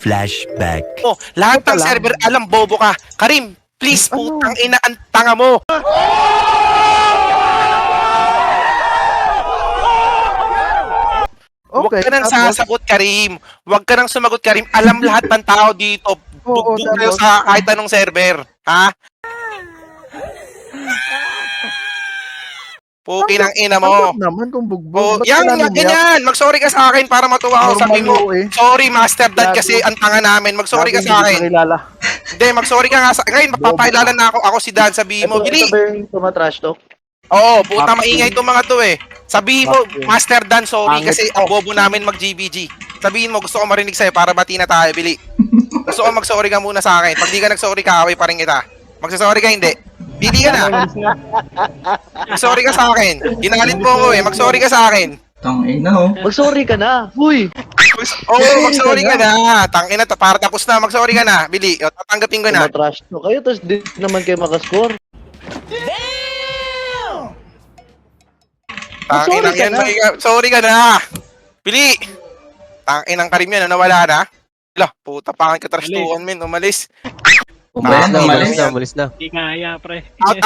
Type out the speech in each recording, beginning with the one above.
Flashback. Oh, lahat ng Ito lang. server alam bobo ka. Karim, please, Ano? putang ina ang tanga mo. Huwag Okay, ka nang tapos? sasagot, Karim. Huwag ka nang sumagot, Karim. Alam lahat ng tao dito. Oo, Bugbog kayo tapos? sa kahit anong server. Ha? Puki ng ina mo. Tanggap naman kung bugbog. Oh, Ba't yan, kailangan yan, umiyak? ganyan. Mag-sorry ka sa akin para matuwa ako. Normal Sabi mo, mo eh. sorry, Master Dad, kasi Gago. ang tanga namin. Mag-sorry ka Lagi sa hindi akin. nakilala. Hindi, mag-sorry ka nga sa... Ngayon, magpapailalan na ako. Ako si Dan, sabihin mo. Ito Bili! ba yung tumatrash talk? Oo, puta maingay itong mga to eh. Sabihin mo, Fuck you. Master Dan, sorry Pangit kasi ko. ang bobo namin mag-GBG. Sabihin mo, gusto ko marinig sa'yo para bati na tayo, Bili. Gusto ko mag-sorry ka muna sa akin. Pag di ka nag-sorry, kaaway pa rin kita. Magsasorry ka, hindi. Bili ka na. Mag-sorry ka sa akin. Ginalit mo ko eh. Mag-sorry ka sa akin. Tangina oh. Mag-sorry ka na! Uy! Oo, mag-sorry ka na. Tangina, para tapos na. Mag-sorry ka na. Bili, o, tatanggapin ko na. Tumatrash talk kayo, tapos di naman kayo makascore. Tangin ang Sorry ka yan, na. sorry ka na. Bili. Tangin ang Karim yan, nawala na. Lah, puta, pangit ka trash tuwan, men. Umalis. Umalis na, umalis. Umalis na. Hindi kaya, pre. Out.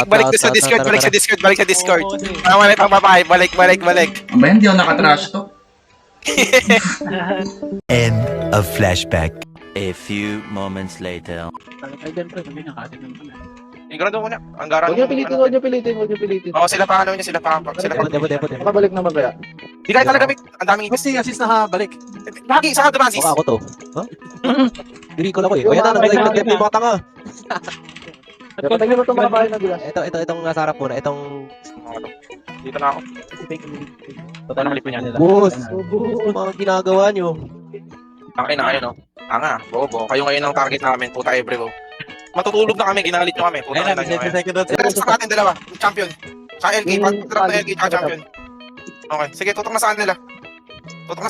Balik Out, sa out, Discord, out, balik sa tara. Discord, balik sa Discord. Oo, ano eh. Tama na itong babae, balik. Ang ba yan, di ako nakatrash to? End of flashback. A few moments later. Talaga dyan, pre. Sabi niya, kasi naman pala. Grado ko na. Ang gara Huwag niyo pilitin, huwag niyo pilitin, huwag niyo pilitin. Oo, sila pa ano niya, sila pa. Debo. Makabalik naman kaya. Di kaya talaga, Mick. Ang daming Kasi assist na balik. Lagi, sa Advances. Baka ako to. Ha? Hindi ko na ko eh. O yan na, nag-debo yung mga tanga. Kaya tingnan mo itong mga bahay na gilas. Itong nasa harap muna. Itong... Dito na ako. Totoo na kalipin niya. Boss! Mga ginagawa nyo. Tangin na kayo, no? Tanga, bobo. Kayo ngayon ang target namin, puta everyone. Matutulog na kami, ginalit nyo kami. Puta Ayun na, na nyo ngayon. second doon. Sa natin dalawa, champion. Sa LK, pag-trap na LK, tsaka champion. Okay, sige, tutok na saan nila. Pasok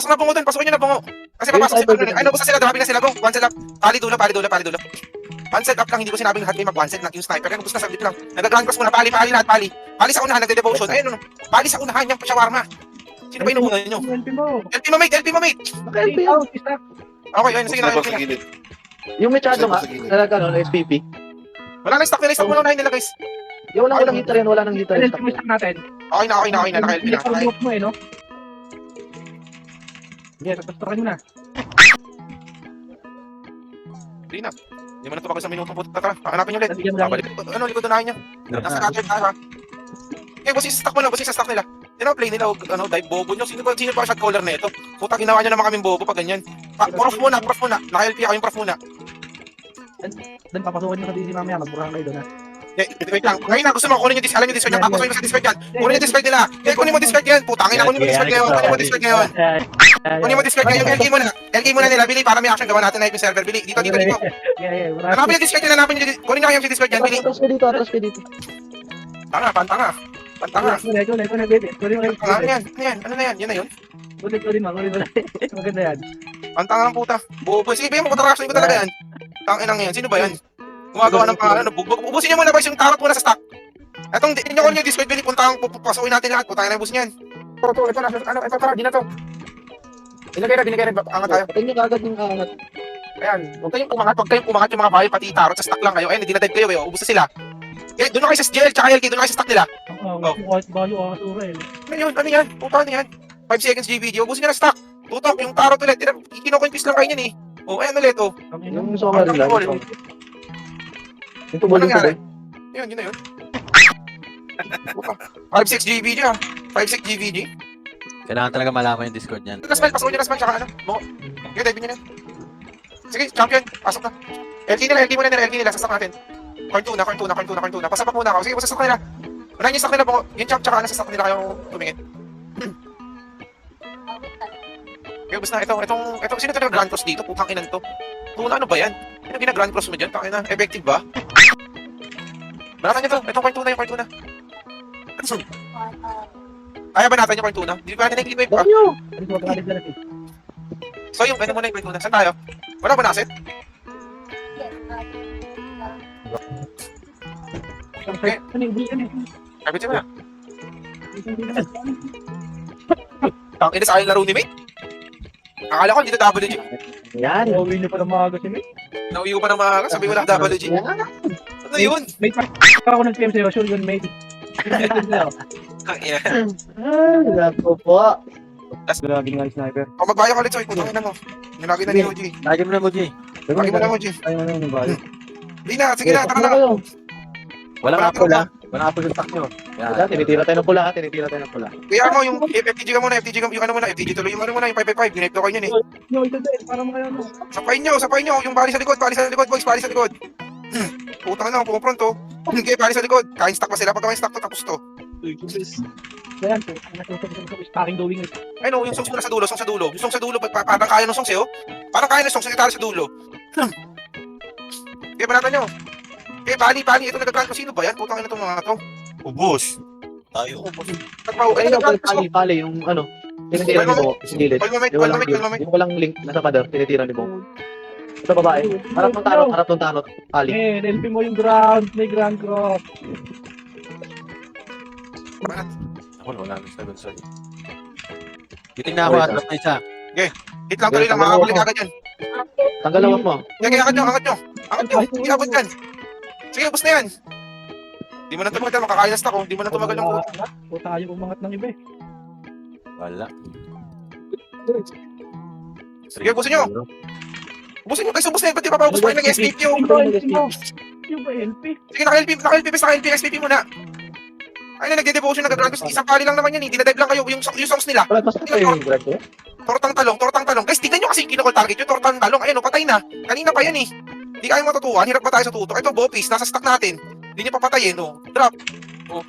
na bungo dun, pasukin nyo na bungo. Kasi papasok sila dun. Ay, nabusa sila, dami na sila. Go, one set up. Pali dulo. One set up lang, hindi ko sinabing lahat kayo mag-one set lang. Yung sniper, kaya nabus na saglit lang. Nag-grand cross muna, pali lahat, pali. Pali sa unahan, nagde-devotion. Ayun, no. Pali sa unahan, yung shawarma. Sino ba inuuna nyo? LP mo, mate. Naka-LP out. Okay, ayun, sige na. Yung mechado nga, talaga no, SPP. Wala na stock mo na nila, guys. Yung walang hitter yan, wala nang hitter yan. natin. Okay na, naka-LP na. Okay. mo eh, no? Sige, tapastokin mo na. Hindi na. Hindi mo na tumakot sa minuto po. Tara, hanapin nyo ulit. Bigyan mo lang. Balik. Ano, likod unahin niya. Nasa cutter tayo, ha? Okay, boss, isa-stack mo lang. Boss, isa-stack nila. Yan ang play nila. Dive bobo nyo. Sino ba shot caller na ito? Puta, ginawa nyo naman kaming bobo pag ganyan. Prof muna. Naka-LP ako yung prof muna. Then papasukin nyo na din si mamaya, magburahan kayo doon ha. Wait lang. Ngayon na, gusto mo, kunin yung alam yung Discord yan. Papasukin mo sa Discord yan. Kunin yung Discord nila. Kunin mo Discord yan. Puta, kunin mo Discord ngayon. Kunin mo Discord ngayon. LK muna nila. Bili, para may action gawa natin na yung server. Bili, dito. Hanapin yung Discord yan. Kunin na kayo yung Discord yan. Bili. Atras ka dito. Pantanga. Ano na yan? Yan na yun. Maganda yan. Pantanga ng puta. Bobo. Sige, bayan mo, katarasyon ko talaga yan. Tanginang yan. Sino ba yan? Gumagawa ng pangalan. Ubusin niyo muna, boys, yung tarot muna sa stock. Etong, inyo ko yung Discord, Bili, puntang, pupasukin natin lahat. Putangin na yung bus niyan. Ito na, tara, di na to. Dinagay rin, angat tayo. Patayin niyo kagad yung angat. Ayan, huwag kayong umangat yung mga bahay, pati tarot sa stock lang kayo. Ayan, hindi na-dive kayo, ubus na sila. Eh, doon na kayo sa GL, tsaka LK, doon na kayo sa stock nila. Kahit bayo ang asura eh. Ano yan? Puta, ano yan? 5 seconds GVD, ubusin nyo na stock. Tutok, yung tarot ulit, kinokoinquist lang kayo yan eh. Oh, ayan ulit, oh. Yung solar nila. Ano Yung tubol. nangyari? Yun na yun. 5-6 GVG ah. 5-6 GVG. Kailangan talaga malaman yung Discord niyan. Last man, pasukin nyo last man, tsaka ano? Mo. Okay, dive nyo na. Sige, champion, pasok na. LK nila, sasak natin. Corn 2 na. Pasapak muna ako. Sige, sasak nila. Unahin yung stock nila, yung champ tsaka nasasak nila kayong tumingin. Okay, basta itong, sino ito nag-grand cross dito? Putang inan to. Tuna, ano ba yan? Ano gina-grand cross mo dyan? Tangina, effective ba? Banatan nyo to, itong corn 2 na. Kaya ba natin yung corn 2 na? Hindi pa natin nag-clip pa. So yung, ano muna yung corn 2 na. Saan tayo? Wala ba na-asset? Okay. Kapit siya na. Tangina sa aking laro ni mate. Akala ko dito WG. Yan. Uuwi niyo pa ng mga kasi mate. Nauwi ko pa ng mga sabi mo na WG. Yan. Ano yun? Mate, ako nag-PM sa'yo. Sure yun, mate. Ang ina. Ay, nako po. Grabe nga yung sniper. O magbayo ka ulit, Soy. Putang ina mo. Nilagay na ni OG. Lagi mo na mo, G. Lagi mo na OG. Ay, ano yung bayo. Hindi na, sige na, tara na. Kayo. Walang Wala apple, ha? Walang apple yung stock nyo. Wala, tinitira tayo ng pula. Tinitira tayo ng pula. Kaya mo, yung FTG ka muna, FTG ka, yung ano muna, FTG tuloy, yung ano muna, yung 555, ginip ko yun eh. Yo, ito din. Para mo kayo. Sapay nyo, yung bali sa likod, boys, bali sa likod. Putang na, pumupronto. Hindi, bali sa likod. Kain stock pa sila, pagka may stock to, tapos to. Ayan, stacking going. Ay no, yung songs muna sa dulo, Yung songs sa dulo, parang kaya ng songs eh, oh. Parang kaya ng songs, sekretary sa dulo. Kaya banatan nyo. Kaya bali, ito nagagran ko, sino ba yan? Putang ina itong mga to. Ubus. Tayo. Nagpaw, ay Ayun, nagagran ko. pali, yung ano. Tinitira ni Bo. Sinilid. Palmamate, Yung walang link, nasa pader. Tinitira ni Bo. Ito babae. Harap ng tanot. Pali. Eh, helpin mo yung ground. May ground crop. Ako, wala nang sagot, sorry. Giting na ako, atras na isa. Hit lang tuloy lang, makakabalik agad yan. Tanggalawak mo. Kaya angat nyo. Hindi abot yan. Sige, ubus na yan. Di mo na tumagal, makakain na stock, oh. Di mo na tumagal ng puto. Puta kayo umangat ng iba eh. Wala. Sige, ubusin nyo. Ubusin nyo, guys, ubus na yan. Ba't di pa pa ubus pa yung nag-SPP yung... Yung ba LP? Sige, naka-LP, SPP muna. Ay na, nagde-devotion, nag-grant ko. Isang pali lang naman yan, eh. Dinadive lang kayo yung songs nila. Wala, basta kayo yung grad ko. Tortang talong. Guys, tignan nyo kasi yung kinocall target yung tortang talong. Ayun, patay na. Kanina pa yan, eh. Hindi kayo matutuwan, hirap pa tayo sa tutok. Ito, Bopis, nasa stock natin. Hindi nyo papatayin, oh. Drop. Oh.